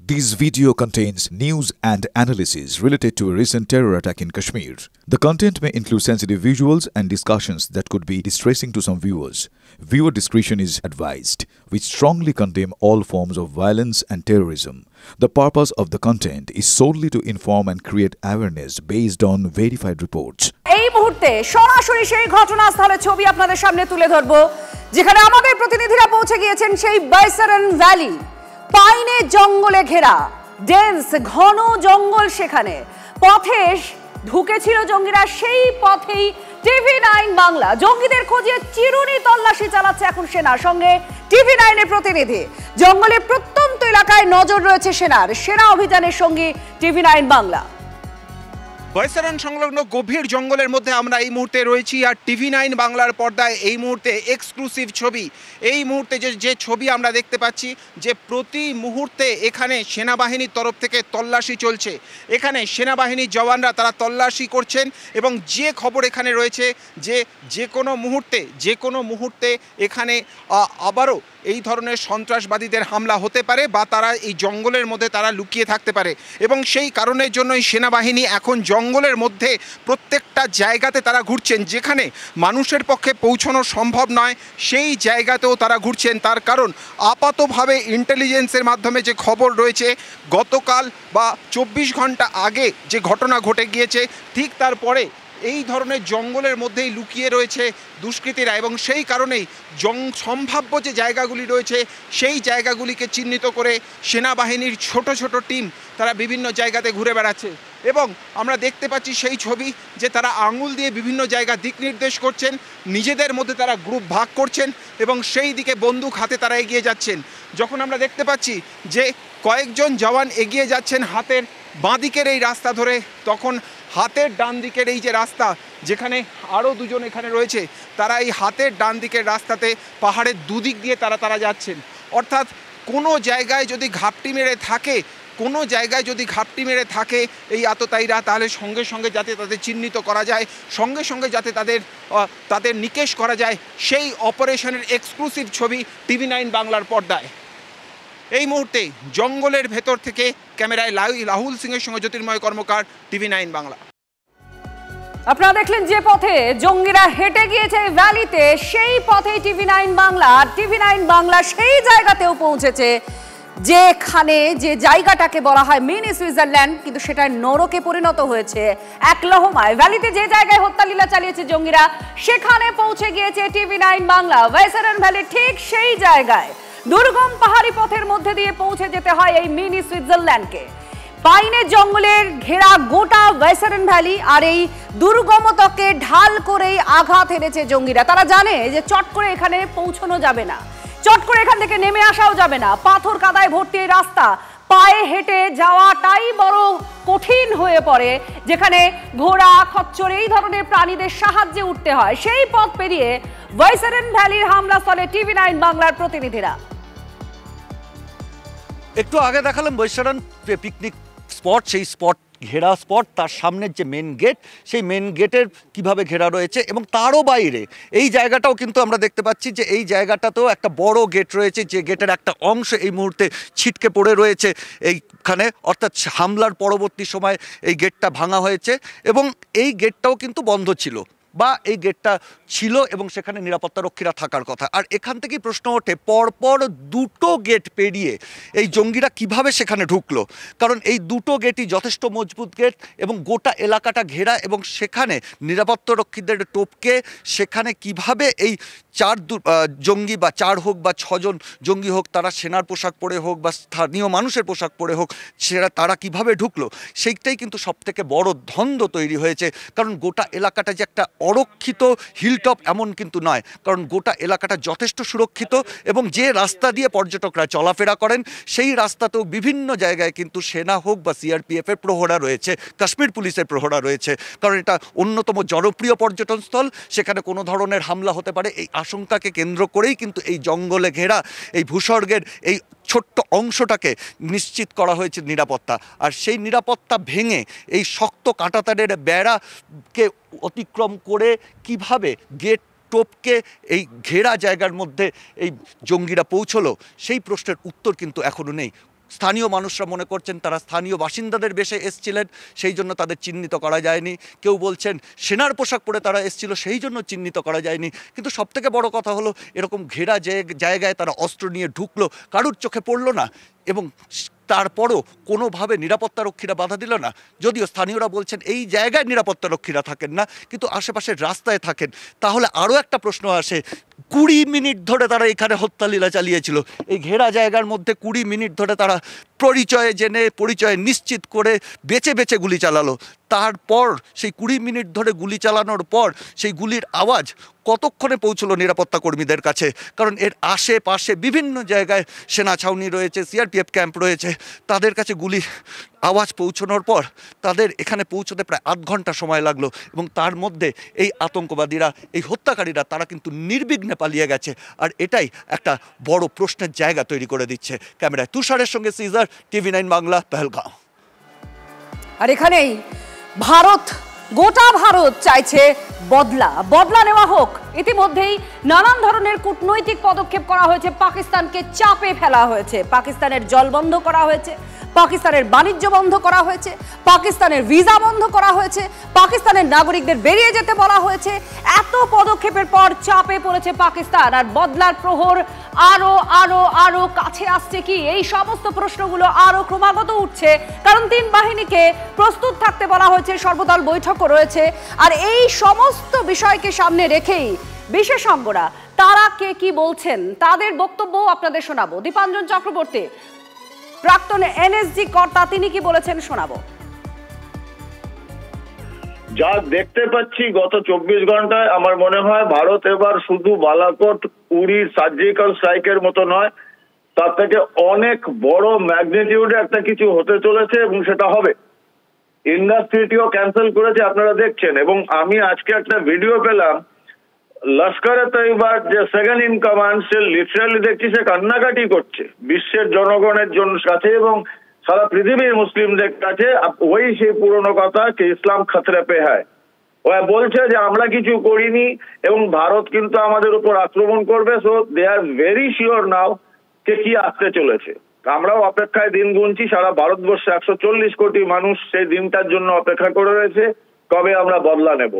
This video contains news and analysis related to a recent terror attack in Kashmir. The content may include sensitive visuals and discussions that could be distressing to some viewers. Viewer discretion is advised. We strongly condemn all forms of violence and terrorism. The purpose of the content is solely to inform and create awareness based on verified reports. এই মুহূর্তে সরাসরি সেই ঘটনাস্থলের ছবি আপনাদের সামনে তুলে ধরব, যেখানে আমাদের প্রতিনিধিরা পৌঁছে গিয়েছেন সেই বৈসারন ভ্যালি। পাইনে জঙ্গলে ঘেরা, ডেন্স ঘন জঙ্গল, সেখানে পথে ঢুকেছিল জঙ্গিরা। সেই পথেই TV9 বাংলা জঙ্গিদের খোঁজে চিরুনি তল্লাশি চালাচ্ছে এখন সেনার সঙ্গে TV9 এর প্রতিনিধি। জঙ্গলের প্রত্যন্ত এলাকায় নজর রয়েছে সেনার। সেনা অভিযানের সঙ্গে TV9 বাংলা। বৈসারন সংলগ্ন গভীর জঙ্গলের মধ্যে আমরা এই মুহূর্তে রয়েছি, আর TV9 বাংলার পর্দায় এই মুহূর্তে এক্সক্লুসিভ ছবি। এই মুহূর্তে যে ছবি আমরা দেখতে পাচ্ছি, যে প্রতি মুহূর্তে এখানে সেনাবাহিনীর তরফ থেকে তল্লাশি চলছে। এখানে সেনাবাহিনীর জওয়ানরা তারা তল্লাশি করছেন, এবং যে খবর এখানে রয়েছে যে কোনো মুহূর্তে এখানে আবারও এই ধরনের সন্ত্রাসবাদীদের হামলা হতে পারে, বা তারা এই জঙ্গলের মধ্যে তারা লুকিয়ে থাকতে পারে। এবং সেই কারণের জন্যই সেনাবাহিনী এখন জঙ্গলের মধ্যে প্রত্যেকটা জায়গাতে তারা ঘুরছেন, যেখানে মানুষের পক্ষে পৌঁছানো সম্ভব নয় সেই জায়গাতেও তারা ঘুরছেন। তার কারণ আপাতভাবে ইন্টেলিজেন্সের মাধ্যমে যে খবর রয়েছে, গতকাল বা 24 ঘন্টা আগে যে ঘটনা ঘটে গিয়েছে, ঠিক তারপরে এই ধরনের জঙ্গলের মধ্যেই লুকিয়ে রয়েছে দুষ্কৃতীরা, এবং সেই কারণেই সম্ভাব্য যে জায়গাগুলি রয়েছে সেই জায়গাগুলিকে চিহ্নিত করে সেনাবাহিনীর ছোট ছোট টিম তারা বিভিন্ন জায়গাতে ঘুরে বেড়াচ্ছে। এবং আমরা দেখতে পাচ্ছি সেই ছবি, যে তারা আঙুল দিয়ে বিভিন্ন জায়গা দিক নির্দেশ করছেন, নিজেদের মধ্যে তারা গ্রুপ ভাগ করছেন, এবং সেই দিকে বন্দুক হাতে তারা এগিয়ে যাচ্ছেন। যখন আমরা দেখতে পাচ্ছি যে কয়েকজন জওয়ান এগিয়ে যাচ্ছেন হাতের বাঁ দিকের এই রাস্তা ধরে, তখন হাতের ডান দিকের এই যে রাস্তা, যেখানে আরও দুজন এখানে রয়েছে, তারা এই হাতের ডান দিকের রাস্তাতে পাহাড়ের দুদিক দিয়ে তারা যাচ্ছেন। অর্থাৎ কোনো জায়গায় যদি ঘাপটি মেরে থাকে এই আততায়ীরা, তাহলে সঙ্গে সঙ্গে যাতে তাদের চিহ্নিত করা যায়, সঙ্গে সঙ্গে যাতে তাদের নিকেশ করা যায়, সেই অপারেশনের এক্সক্লুসিভ ছবি TV9 বাংলার পর্দায়। এই মুহূর্তে জঙ্গলের ভেতর থেকে ক্যামেরায় রাহুল সিংয়ের সঙ্গে জ্যোতির্ময় কর্মকার, TV9 বাংলা। আপনারা দেখলেন যে পথে জঙ্গিরা হেঁটে গিয়েছে ভ্যালিতে, সেই পথেই TV9 বাংলা সেই জায়গাতেও পৌঁছেছে, যেখানে যে জায়গাটাকে বলা হয় মিনি সুইজারল্যান্ড, কিন্তু সেটা নরকে পরিণত হয়েছে এক লহমায়। ভ্যালিতে যে জায়গায় হত্যালীলা চালিয়েছে জঙ্গিরা, সেখানে পৌঁছে গিয়েছে TV9 বাংলা। বৈসারন ভ্যালি ঠিক সেই জায়গায় দুর্গম পাহাড়ি পথের মধ্যে দিয়ে পৌঁছে যেতে হয় এই মিনি সুইজারল্যান্ডকে। পাইনের জঙ্গলের ঘেরা গোটা বৈসারন ভ্যালি, আর এই দুর্গমতাকে ঢাল করেই আঘাত হেনেছে জঙ্গিরা। তারা জানে যে চট করে এখানে পৌঁছানো যাবে না, চট করে এখান থেকে নেমে আসাও যাবে না। পাথর কাদায় ভর্তি এই রাস্তা, পায়ে হেঁটে যাওয়াটাই বড় কঠিন হয়ে পড়ে, যেখানে ঘোড়া, খচ্চর এই ধরনের প্রাণীদের সাহায্যে উঠতে হয়। সেই পথ পেরিয়ে বৈসারন ভ্যালির হামলাস্থলে TV9 বাংলার প্রতিনিধিরা। একটু আগে দেখালাম বৈসারন পিকনিক স্পট, সেই স্পট ঘেরা স্পট, তার সামনের যে মেন গেট, সেই মেন গেটের কিভাবে ঘেরা রয়েছে, এবং তারও বাইরে এই জায়গাটাও কিন্তু আমরা দেখতে পাচ্ছি যে এই জায়গাটাতেও একটা বড় গেট রয়েছে, যে গেটের একটা অংশ এই মুহূর্তে ছিটকে পড়ে রয়েছে এইখানে। অর্থাৎ হামলার পরবর্তী সময় এই গেটটা ভাঙা হয়েছে, এবং এই গেটটাও কিন্তু বন্ধ ছিল, বা এই গেটটা ছিল এবং সেখানে নিরাপত্তারক্ষীরা থাকার কথা। আর এখান থেকেই প্রশ্ন ওঠে, পরপর দুটো গেট পেরিয়ে এই জঙ্গিরা কিভাবে সেখানে ঢুকলো? কারণ এই দুটো গেটই যথেষ্ট মজবুত গেট, এবং গোটা এলাকাটা ঘেরা, এবং সেখানে নিরাপত্তারক্ষীদের টপকে সেখানে কিভাবে এই জঙ্গি, বা 4 হোক বা 6 জন জঙ্গি হোক, তারা সেনার পোশাক পরে হোক বা স্থানীয় মানুষের পোশাক পরে হোক, তারা কিভাবে ঢুকলো, সেইটাই কিন্তু সবথেকে বড় দ্বন্দ্ব তৈরি হয়েছে। কারণ গোটা এলাকাটা যে একটা অরক্ষিত হিলটপ এমন কিন্তু নয়, কারণ গোটা এলাকাটা যথেষ্ট সুরক্ষিত, এবং যে রাস্তা দিয়ে পর্যটকরা চলাফেরা করেন সেই রাস্তাতেও বিভিন্ন জায়গায় কিন্তু সেনা হোক বা CRPF-এর প্রহরা রয়েছে, কাশ্মীর পুলিশের প্রহরা রয়েছে। কারণ এটা অন্যতম জনপ্রিয় পর্যটন স্থল, সেখানে কোনো ধরনের হামলা হতে পারে এই আশঙ্কাকে কেন্দ্র করেই কিন্তু এই জঙ্গলে ঘেরা এই ভূস্বর্গের এই ছোট্ট অংশটাকে নিশ্চিত করা হয়েছে নিরাপত্তা। আর সেই নিরাপত্তা ভেঙে এই শক্ত কাঁটাতারের বেড়াকে অতিক্রম করে কিভাবে গেট টপকে এই ঘেরা জায়গার মধ্যে এই জঙ্গিরা পৌঁছলো, সেই প্রশ্নের উত্তর কিন্তু এখনো নেই। স্থানীয় মানুষরা মনে করছেন তারা স্থানীয় বাসিন্দাদের বেশে এসছিলেন, সেই জন্য তাদের চিহ্নিত করা যায়নি। কেউ বলছেন সেনার পোশাক পরে তারা এসছিল, সেই জন্য চিহ্নিত করা যায়নি। কিন্তু সবথেকে বড় কথা হলো এরকম ঘেরা জায়গায় তারা অস্ত্র নিয়ে ঢুকলো, কারুর চোখে পড়লো না এবং তারপরও কোনোভাবে নিরাপত্তারক্ষীরা বাধা দিল না। যদিও স্থানীয়রা বলছেন এই জায়গায় নিরাপত্তারক্ষীরা থাকেন না, কিন্তু আশেপাশের রাস্তায় থাকেন। তাহলে আরও একটা প্রশ্ন আসে, 20 মিনিট ধরে তারা এখানে হত্যালীলা চালিয়েছিল। এই ঘেরা জায়গার মধ্যে 20 মিনিট ধরে তারা পরিচয় জেনে, পরিচয় নিশ্চিত করে বেছে বেছে গুলি চালালো। তারপর সেই 20 মিনিট ধরে গুলি চালানোর পর সেই গুলির আওয়াজ কতক্ষণে পৌঁছলো নিরাপত্তা কর্মীদের কাছে? কারণ এর আশেপাশে বিভিন্ন জায়গায় সেনা ছাউনি রয়েছে, সিআরপিএফ ক্যাম্প রয়েছে। তাদের কাছে গুলির আওয়াজ পৌঁছানোর পর তাদের এখানে পৌঁছতে প্রায় আধ ঘন্টা সময় লাগলো এবং তার মধ্যে এই আতঙ্কবাদীরা, এই হত্যাকারীরা তারা কিন্তু নির্বিঘ্নে পালিয়ে গেছে। আর এটাই একটা বড় প্রশ্নের জায়গা তৈরি করে দিচ্ছে। ক্যামেরায় তুষারের সঙ্গে সিজার, TV9 বাংলা, পেহেলগাঁও। আর এখানেই ভারত, গোটা ভারত চাইছে বদলা নেওয়া হোক। ইতিমধ্যেই নানান ধরনের কূটনৈতিক পদক্ষেপ করা হয়েছে, পাকিস্তানকে চাপে ফেলা হয়েছে, পাকিস্তানের জল বন্ধ করা হয়েছে, পাকিস্তানের বাণিজ্য বন্ধ করা হয়েছে, পাকিস্তানের ভিসা বন্ধ করা হয়েছে, পাকিস্তানের নাগরিকদের বেরিয়ে যেতে বলা হয়েছে। এত পদক্ষেপের পর চাপে পড়েছে পাকিস্তান, আর বদলার প্রহর আরো আরো আরো কাছে আসছে কি? এই সমস্ত প্রশ্নগুলো আরো ক্রমাগত উঠছে, কারণ তিন বাহিনীকে প্রস্তুত থাকতে বলা হয়েছে, সর্বদল বৈঠকও রয়েছে। আর এই সমস্ত বিষয়কে সামনে রেখেই বিশেষজ্ঞরা তারা কে কি বলছেন তাদের বক্তব্য আপনাদের শোনাবো। দীপাঞ্জন চক্রবর্তী, প্রাক্তন এনএসজি কর্তা, তিনি কি বলেছেন শোনাবো। যা দেখতে পাচ্ছি গত 24 ঘন্টায় আমার মনে হয় ভারত এবার শুধু বালাকোট, উড়ির সার্জিক্যাল স্ট্রাইকের মতো নয়, তার থেকে অনেক বড় ম্যাগনিটিউডে একটা কিছু হতে চলেছে এবং সেটা হবে। ইন্ডাস ট্রিটিও ক্যান্সেল করেছে, আপনারা দেখছেন। এবং আমি আজকে একটা ভিডিও পেলাম, লস্করে তৈবার যে second in command, say literally দেখছি সে কান্নাকাটি করছে বিশ্বের জনগণের জন্য কাছে এবং সারা পৃথিবীর মুসলিমদের কাছে। ওই সেই পুরনো কথা যে ইসলাম খতরে পে হ্যায়, ও বলছে যে আমরা কিছু করিনি এবং ভারত কিন্তু আমাদের উপর আক্রমণ করবে। So they are very sure now যে কি আসতে চলেছে। আমরাও অপেক্ষায় দিন গুনছি, সারা ভারতবর্ষে 140 কোটি মানুষ সেই দিনটার জন্য অপেক্ষা করে রয়েছে, কবে আমরা বদলা নেব।